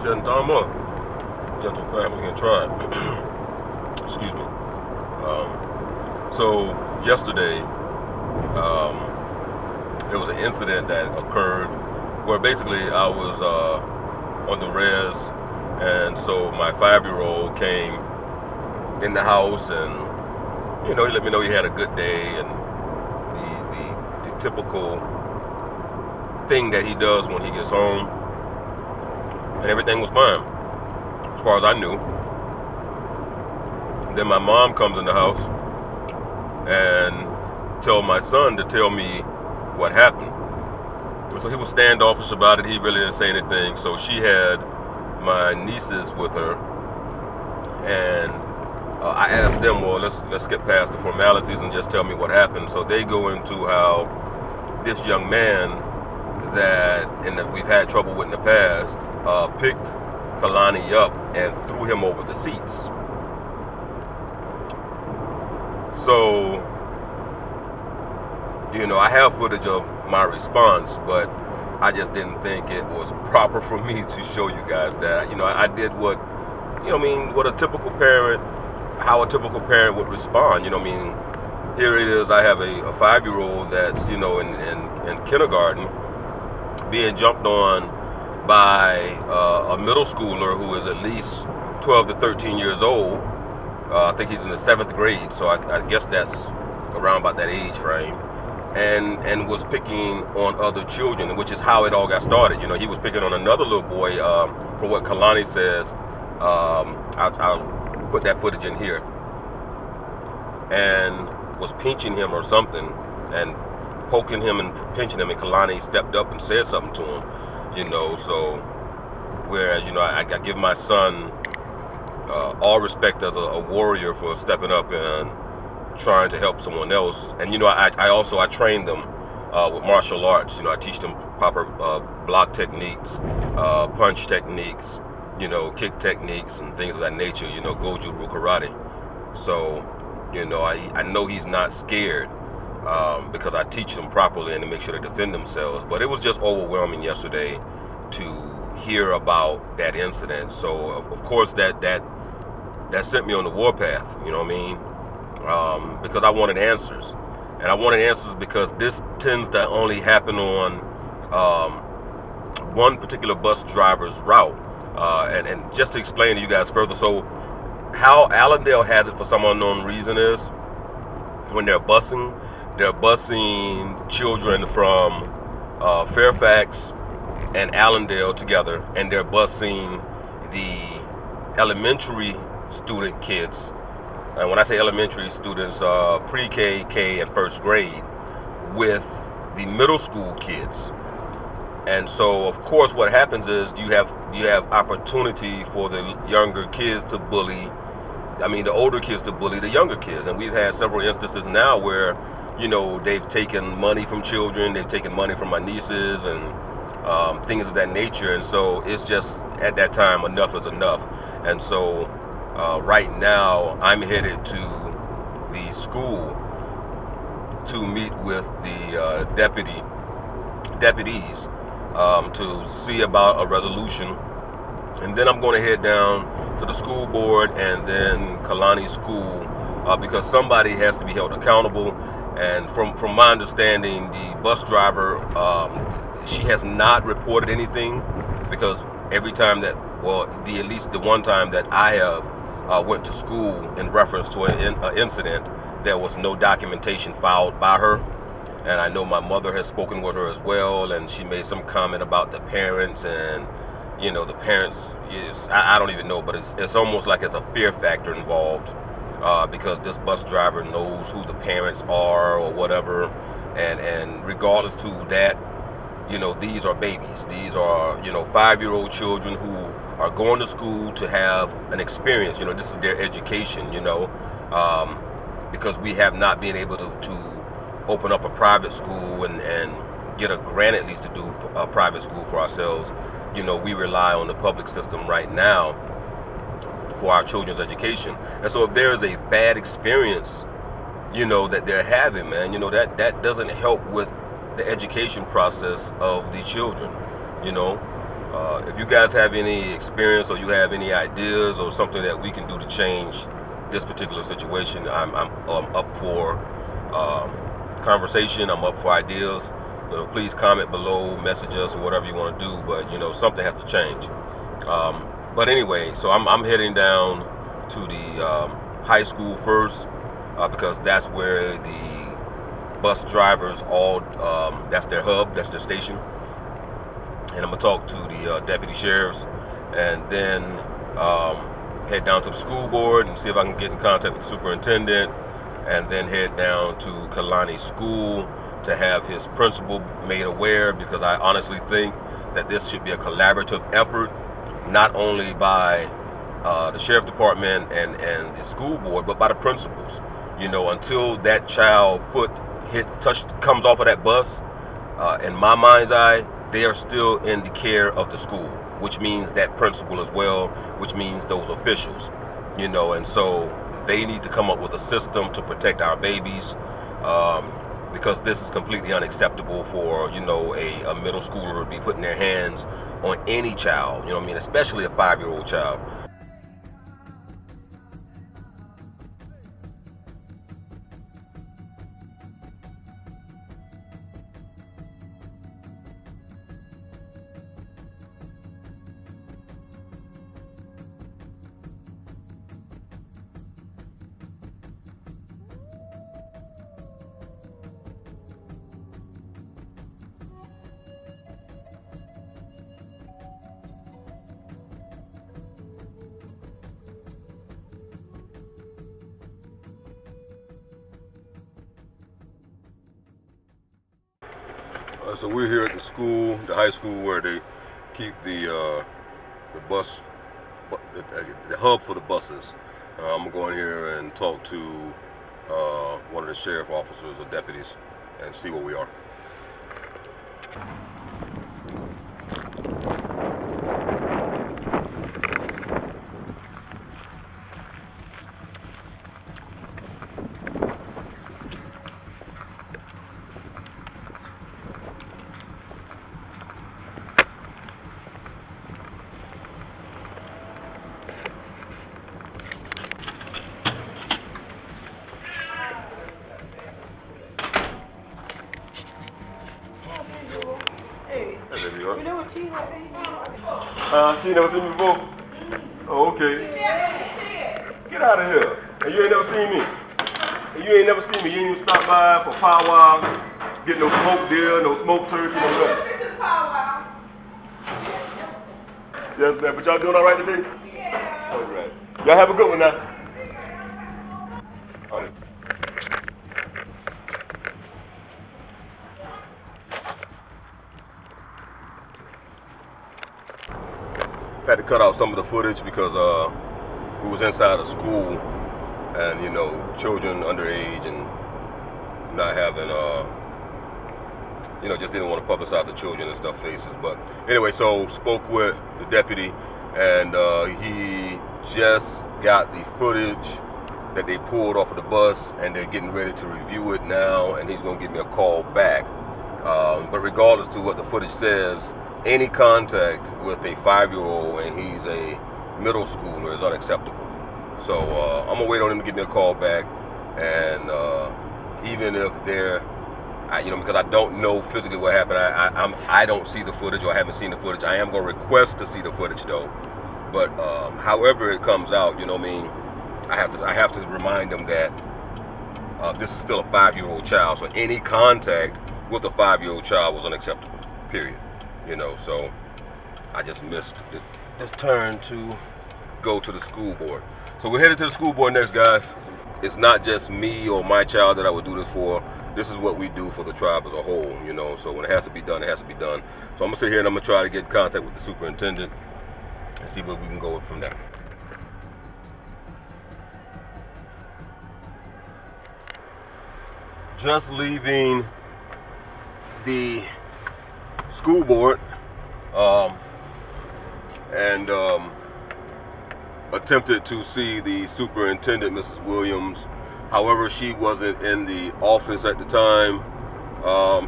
Jen Dharma, gentle family and tribe. Excuse me. So yesterday, there was an incident that occurred where basically I was on the res, and so my 5-year-old came in the house, and he let me know he had a good day, and the typical thing that he does when he gets home, and everything was fine as far as I knew. Then my mom comes in the house and tell my son to tell me what happened. So he was standoffish about it. He really didn't say anything. So she had my nieces with her, and I asked them, well, let's get past the formalities and just tell me what happened. So they go into how this young man that we've had trouble with in the past picked Kalani up and threw him over the seats. So, I have footage of my response, but I just didn't think it was proper for me to show you guys that. I did what, what a typical parent, how a typical parent would respond. Here it is, I have a 5-year-old that's, in kindergarten being jumped on by a middle schooler who is at least 12 to 13 years old. I think he's in the 7th grade, so I guess that's around about that age frame. And was picking on other children, which is how it all got started. He was picking on another little boy, from what Kalani says. I'll put that footage in here. And was pinching him or something, and poking him and pinching him, and Kalani stepped up and said something to him. So whereas, I give my son all respect as a warrior for stepping up and trying to help someone else. And I train them with martial arts. I teach them proper block techniques, punch techniques, kick techniques and things of that nature. Goju Ryu karate. So I know he's not scared because I teach them properly and to make sure they defend themselves. But it was just overwhelming yesterday to hear about that incident. So of course that sent me on the warpath. You know what I mean? Because I wanted answers. And I wanted answers because this tends to only happen on one particular bus driver's route. And just to explain to you guys further, so how Allendale has it for some unknown reason is when they're busing children from Fairfax and Allendale together, and they're busing the elementary student kids. And when I say elementary students, pre-K, K, and 1st grade, with the middle school kids. And so, of course, what happens is you have opportunity for the younger kids to bully. The older kids to bully the younger kids. And we've had several instances now where, they've taken money from children, they've taken money from my nieces, and things of that nature. And so it's just at that time enough is enough. And so right now I'm headed to the school to meet with the deputies to see about a resolution, and then I'm going to head down to the school board and then Kalani's school because somebody has to be held accountable. And from my understanding, the bus driver, she has not reported anything because every time that, at least the one time that I have went to school in reference to an incident, there was no documentation filed by her. And I know my mother has spoken with her as well, and she made some comment about the parents, and the parents is, I don't even know, but it's almost like it's a fear factor involved because this bus driver knows who the parents are or whatever, and regardless to that, these are babies. These are 5-year-old children who are going to school to have an experience. This is their education. Because we have not been able to open up a private school and get a grant at least to do a private school for ourselves. We rely on the public system right now for our children's education. And so if there is a bad experience, that they're having, man, that doesn't help with the education process of the children. If you guys have any experience or you have any ideas or something that we can do to change this particular situation, I'm up for conversation. I'm up for ideas. So please comment below, message us, or whatever you want to do. But something has to change. But anyway, so I'm heading down to the high school first because that's where the bus drivers all that's their hub, that's their station. And I'm gonna talk to the deputy sheriffs, and then head down to the school board and see if I can get in contact with the superintendent, and then head down to Kalani School to have his principal made aware, because I honestly think that this should be a collaborative effort, not only by the sheriff department and the school board, but by the principals. Until that child comes off of that bus, in my mind's eye, they are still in the care of the school, which means that principal as well, which means those officials, and so they need to come up with a system to protect our babies, because this is completely unacceptable for, a middle schooler to be putting their hands on any child, especially a 5-year-old child. So we're here at the school, the high school, where they keep the bus, the hub for the buses. I'm gonna go in here and talk to one of the sheriff officers or deputies and see where we are. You know what she had? She never seen me before? Oh, okay. Get out of here. And you ain't never seen me. And you ain't never seen me. You ain't even stopped by for powwow, get no smoke deal, no smoke turkey, no nothing. Yes, ma'am. But y'all doing all right today? Yeah. All right. Y'all have a good one now. All right. Had to cut out some of the footage because we was inside a school, and children underage and not having just didn't want to publicize the children and stuff faces. But anyway, so spoke with the deputy, and he just got the footage that they pulled off of the bus, and they're getting ready to review it now, and he's gonna give me a call back. But regardless to what the footage says, any contact with a 5-year-old and he's a middle schooler is unacceptable. So I'm gonna wait on him to give me a call back, and even if they're, because I don't know physically what happened, I don't see the footage, or I haven't seen the footage. I am gonna request to see the footage though. But however it comes out, I have to remind them that this is still a 5-year-old child. So any contact with a 5-year-old child was unacceptable. Period. So I just missed this turn to go to the school board. So we're headed to the school board next, guys. It's not just me or my child that I would do this for. This is what we do for the tribe as a whole, So when it has to be done, it has to be done. So I'm going to sit here and I'm going to try to get in contact with the superintendent and see where we can go from there. Just leaving the school board, and attempted to see the superintendent, Mrs. Williams. However, she wasn't in the office at the time,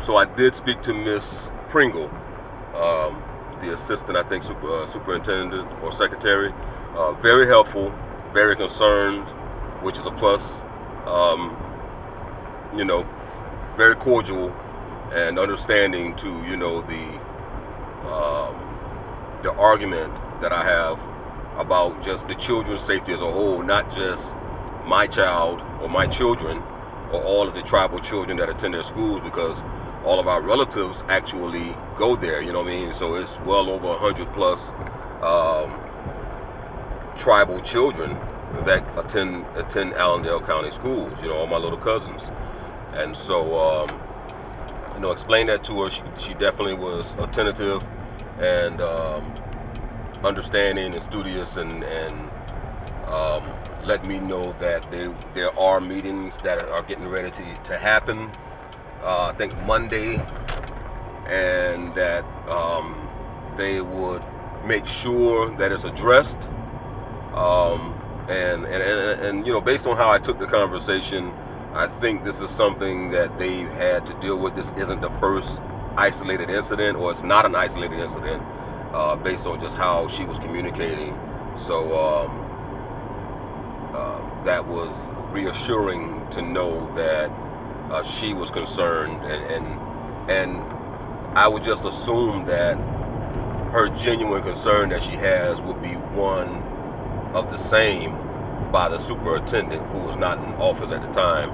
so I did speak to Miss Pringle, the assistant, I think, superintendent or secretary. Very helpful, very concerned, which is a plus. Um, you know, very cordial and understanding to um, the argument that I have about just the children's safety as a whole, not just my child or my children or all of the tribal children that attend their schools, because all of our relatives actually go there. You know what I mean? So it's well over 100 plus um, tribal children that attend Allendale County schools. You know, all my little cousins, and so explain that to her. She definitely was attentive and understanding and studious, and um, let me know that there are meetings that are getting ready to happen. I think Monday, and that they would make sure that it's addressed. Based on how I took the conversation, I think this is something that they've had to deal with. This isn't the first isolated incident, or it's not an isolated incident, based on just how she was communicating. So that was reassuring to know that she was concerned, and I would just assume that her genuine concern that she has would be one of the same by the superintendent, who was not in office at the time.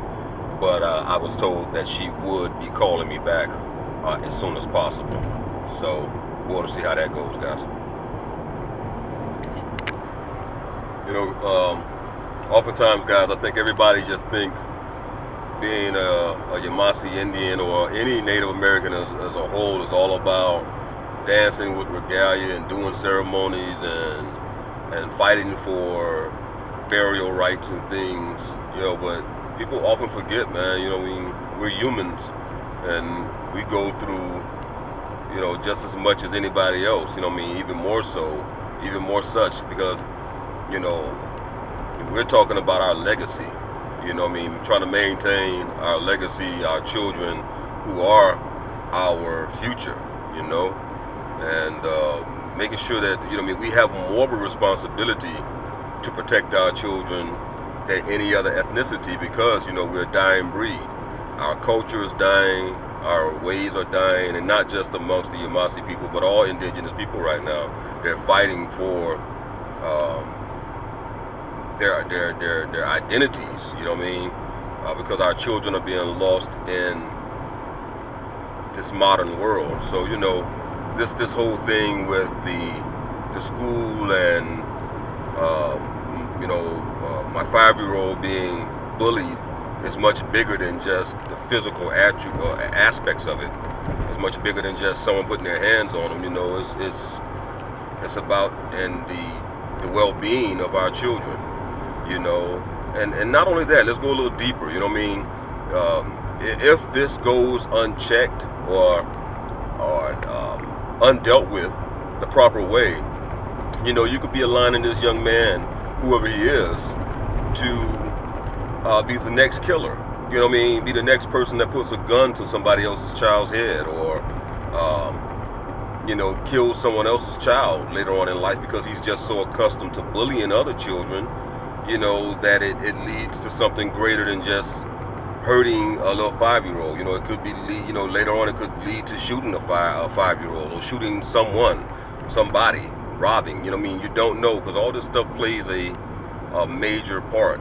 But I was told that she would be calling me back as soon as possible. So we'll see how that goes, guys. Oftentimes, guys, I think everybody just thinks being a Yamasee Indian or any Native American as a whole is all about dancing with regalia and doing ceremonies and fighting for burial rights and things, but people often forget, man, we're humans, and we go through, just as much as anybody else, even more so, even more such, because, we're talking about our legacy, we're trying to maintain our legacy, our children who are our future, and making sure that, we have more of a responsibility to protect our children than any other ethnicity, because we're a dying breed. Our culture is dying, our ways are dying, and not just amongst the Yamasee people, but all indigenous people right now. They're fighting for their identities. Because our children are being lost in this modern world. So this whole thing with the school and my 5-year-old being bullied is much bigger than just the physical aspects of it. It's much bigger than just someone putting their hands on them. It's about the well-being of our children. And not only that, let's go a little deeper. If this goes unchecked or undealt with the proper way, you could be aligning this young man, whoever he is, to be the next killer. Be the next person that puts a gun to somebody else's child's head, or kills someone else's child later on in life, because he's just so accustomed to bullying other children, that it leads to something greater than just hurting a little 5-year-old. It could be, later on it could lead to shooting a 5-year-old, or shooting somebody, robbing. You don't know, because all this stuff plays a major part.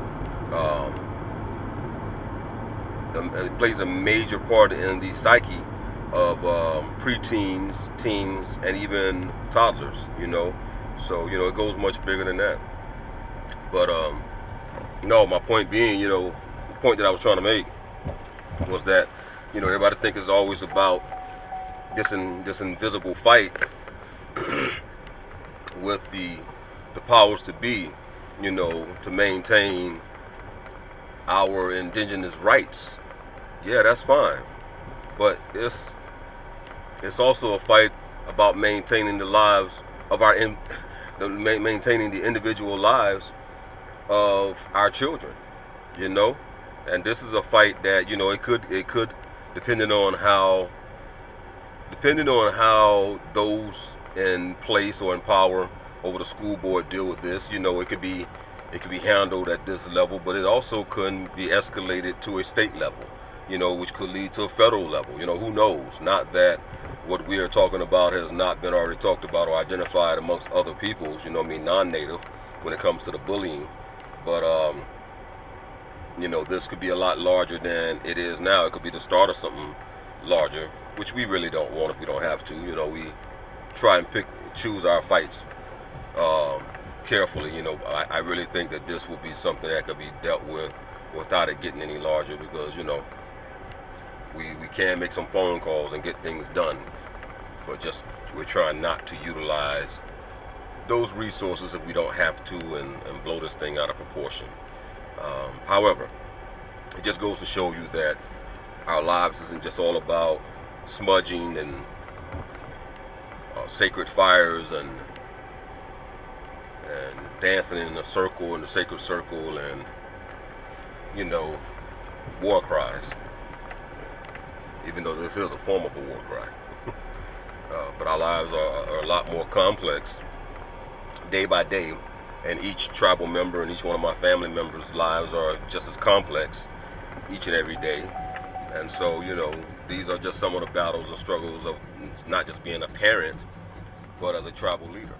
It plays a major part in the psyche of preteens, teens, and even toddlers. So it goes much bigger than that. But no, my point being, the point that I was trying to make was that everybody think it's always about this invisible fight with the powers to be, to maintain our indigenous rights. Yeah, that's fine, but it's also a fight about maintaining the lives of maintaining the individual lives of our children. And this is a fight that it could depending on how those in place or in power over the school board deal with this. It could be handled at this level, but it also could be escalated to a state level, which could lead to a federal level. Who knows? Not that what we are talking about has not been already talked about or identified amongst other peoples, non-native, when it comes to the bullying. But this could be a lot larger than it is now. It could be the start of something larger, which we really don't want if we don't have to. We try and choose our fights um, carefully. I really think that this will be something that could be dealt with without it getting any larger, because we can make some phone calls and get things done, but just we're trying not to utilize those resources if we don't have to, and blow this thing out of proportion. However, it just goes to show you that our lives isn't just all about smudging and sacred fires and dancing in a circle, in the sacred circle, and you know war cries, even though this is a form of a war cry. But our lives are a lot more complex day by day, and each tribal member and each one of my family members' lives are just as complex each and every day. And so, these are just some of the battles and struggles of not just being a parent, but as a tribal leader.